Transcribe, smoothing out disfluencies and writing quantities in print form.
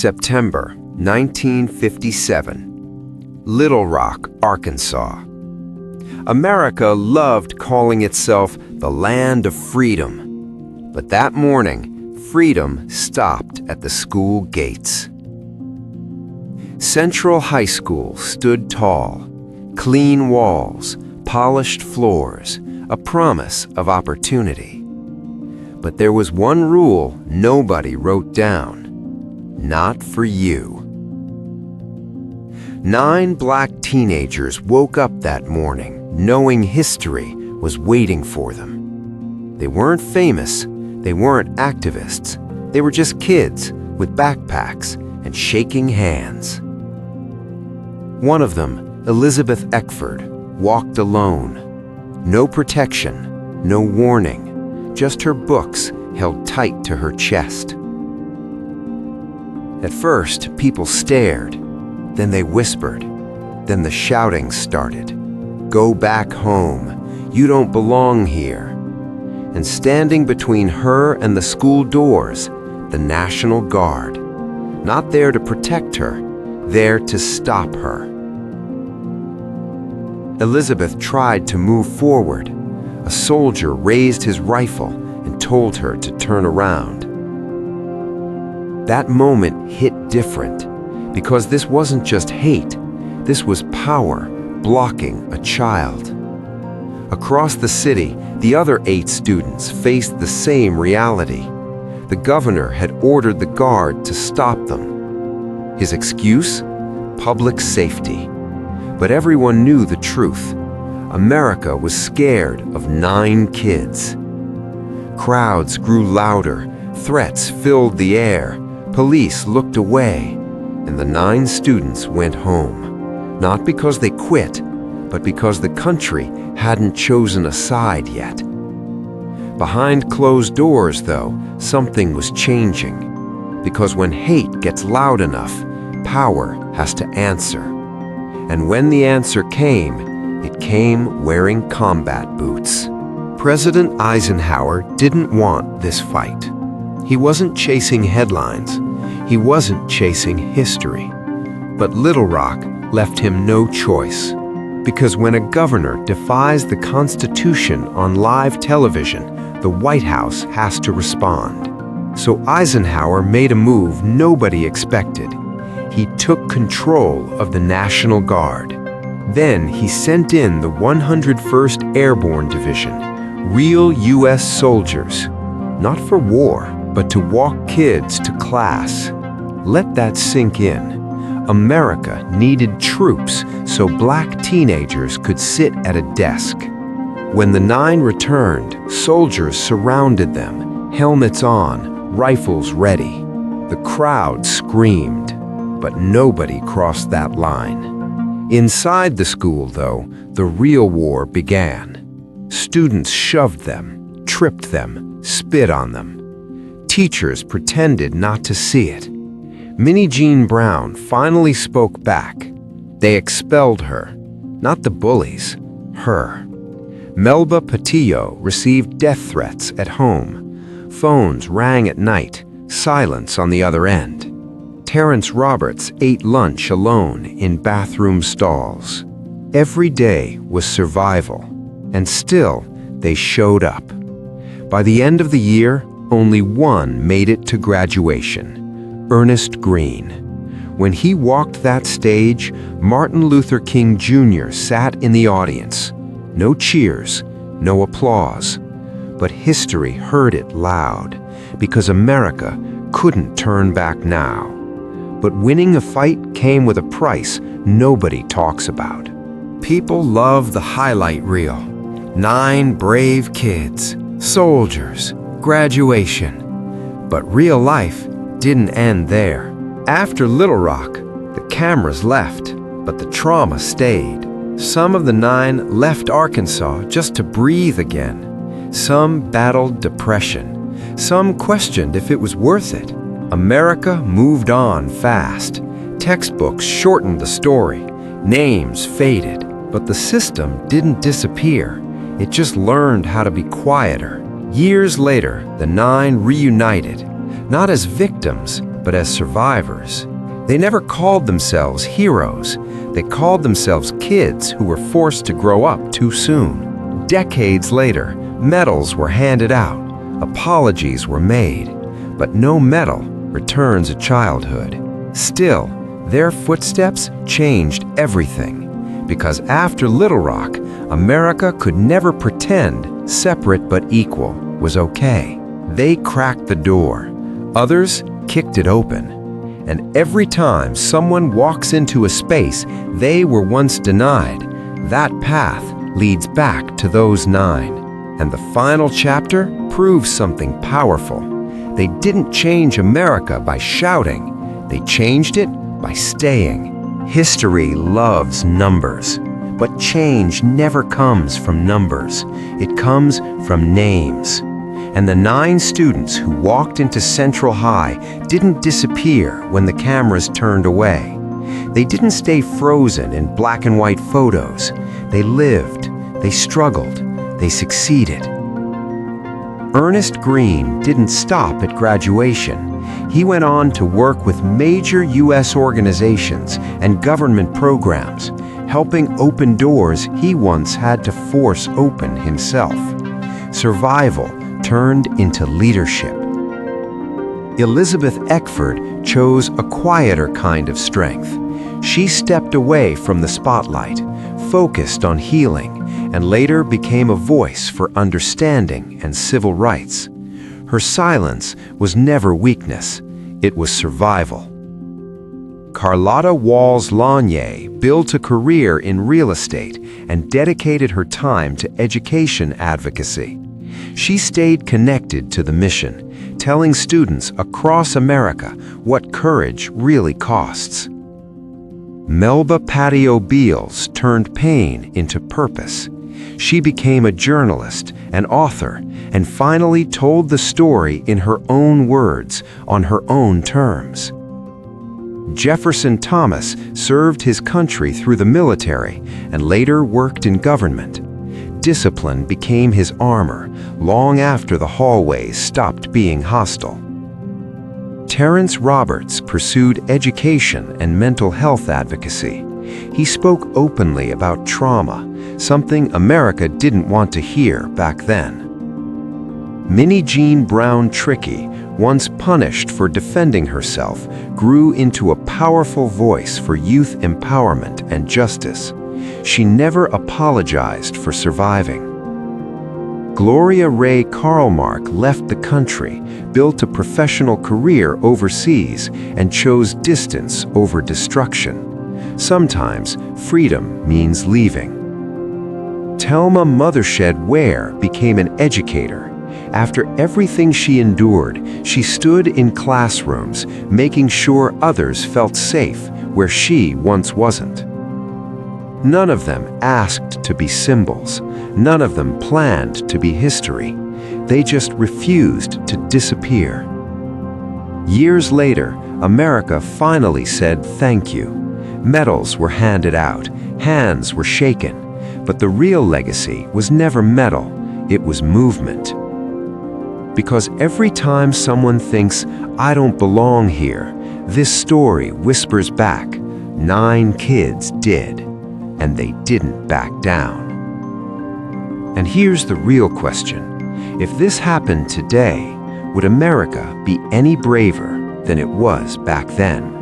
September 1957. Little Rock, Arkansas. America loved calling itself the land of freedom. But that morning, freedom stopped at the school gates. Central High School stood tall, clean walls, polished floors, a promise of opportunity. But there was one rule nobody wrote down: not for you. 9 black teenagers woke up that morning knowing history was waiting for them. They weren't famous, they weren't activists, they were just kids with backpacks and shaking hands. One of them, Elizabeth Eckford, walked alone. No protection, no warning, just her books held tight to her chest. At first, people stared, then they whispered, then the shouting started. "Go back home, you don't belong here." And standing between her and the school doors, the National Guard, not there to protect her, there to stop her. Elizabeth tried to move forward. A soldier raised his rifle and told her to turn around. That moment hit different, because this wasn't just hate, this was power blocking a child. Across the city, the other 8 students faced the same reality. The governor had ordered the guard to stop them. His excuse? Public safety. But everyone knew the truth. America was scared of 9 kids. Crowds grew louder, threats filled the air, police looked away, and the 9 students went home. Not because they quit, but because the country hadn't chosen a side yet. Behind closed doors, though, something was changing. Because when hate gets loud enough, power has to answer. And when the answer came, it came wearing combat boots. President Eisenhower didn't want this fight. He wasn't chasing headlines. He wasn't chasing history. But Little Rock left him no choice. Because when a governor defies the Constitution on live television, the White House has to respond. So Eisenhower made a move nobody expected. He took control of the National Guard. Then he sent in the 101st Airborne Division, real U.S. soldiers, not for war, but to walk kids to class. Let that sink in. America needed troops so black teenagers could sit at a desk. When the 9 returned, soldiers surrounded them, helmets on, rifles ready. The crowd screamed, but nobody crossed that line. Inside the school, though, the real war began. Students shoved them, tripped them, spit on them. Teachers pretended not to see it. Minnie Jean Brown finally spoke back. They expelled her, not the bullies, her. Melba Patillo received death threats at home. Phones rang at night, silence on the other end. Terrence Roberts ate lunch alone in bathroom stalls. Every day was survival, and still they showed up. By the end of the year, only one made it to graduation. Ernest Green. When he walked that stage, Martin Luther King Jr. sat in the audience. No cheers, no applause. But history heard it loud, because America couldn't turn back now. But winning a fight came with a price nobody talks about. People love the highlight reel. 9 brave kids, soldiers, graduation. But real life didn't end there. After Little Rock, the cameras left, but the trauma stayed. Some of the 9 left Arkansas just to breathe again. Some battled depression. Some questioned if it was worth it. America moved on fast. Textbooks shortened the story. Names faded. But the system didn't disappear. It just learned how to be quieter. Years later, the 9 reunited. Not as victims, but as survivors. They never called themselves heroes. They called themselves kids who were forced to grow up too soon. Decades later, medals were handed out, apologies were made, but no medal returns a childhood. Still, their footsteps changed everything, because after Little Rock, America could never pretend separate but equal was okay. They cracked the door. Others kicked it open. And every time someone walks into a space they were once denied, that path leads back to those 9. And the final chapter proves something powerful. They didn't change America by shouting. They changed it by staying. History loves numbers, but change never comes from numbers. It comes from names. And the 9 students who walked into Central High didn't disappear when the cameras turned away. They didn't stay frozen in black and white photos. They lived, they struggled, they succeeded. Ernest Green didn't stop at graduation. He went on to work with major U.S. organizations and government programs, helping open doors he once had to force open himself. Survival turned into leadership. Elizabeth Eckford chose a quieter kind of strength. She stepped away from the spotlight, focused on healing, and later became a voice for understanding and civil rights. Her silence was never weakness, it was survival. Carlotta Walls-Lanier built a career in real estate and dedicated her time to education advocacy. She stayed connected to the mission, telling students across America what courage really costs. Melba Patio Beals turned pain into purpose. She became a journalist, an author, and finally told the story in her own words, on her own terms. Jefferson Thomas served his country through the military and later worked in government. Discipline became his armor long after the hallways stopped being hostile. Terrence Roberts pursued education and mental health advocacy. He spoke openly about trauma, something America didn't want to hear back then. Minnie Jean Brown Trickey, once punished for defending herself, grew into a powerful voice for youth empowerment and justice. She never apologized for surviving. Gloria Ray Karlmark left the country, built a professional career overseas, and chose distance over destruction. Sometimes freedom means leaving. Thelma Mothershed Ware became an educator. After everything she endured, she stood in classrooms, making sure others felt safe where she once wasn't. None of them asked to be symbols. None of them planned to be history. They just refused to disappear. Years later, America finally said thank you. Medals were handed out, hands were shaken, but the real legacy was never medal, it was movement. Because every time someone thinks, I don't belong here, this story whispers back, 9 kids did. And they didn't back down. And here's the real question. If this happened today, would America be any braver than it was back then?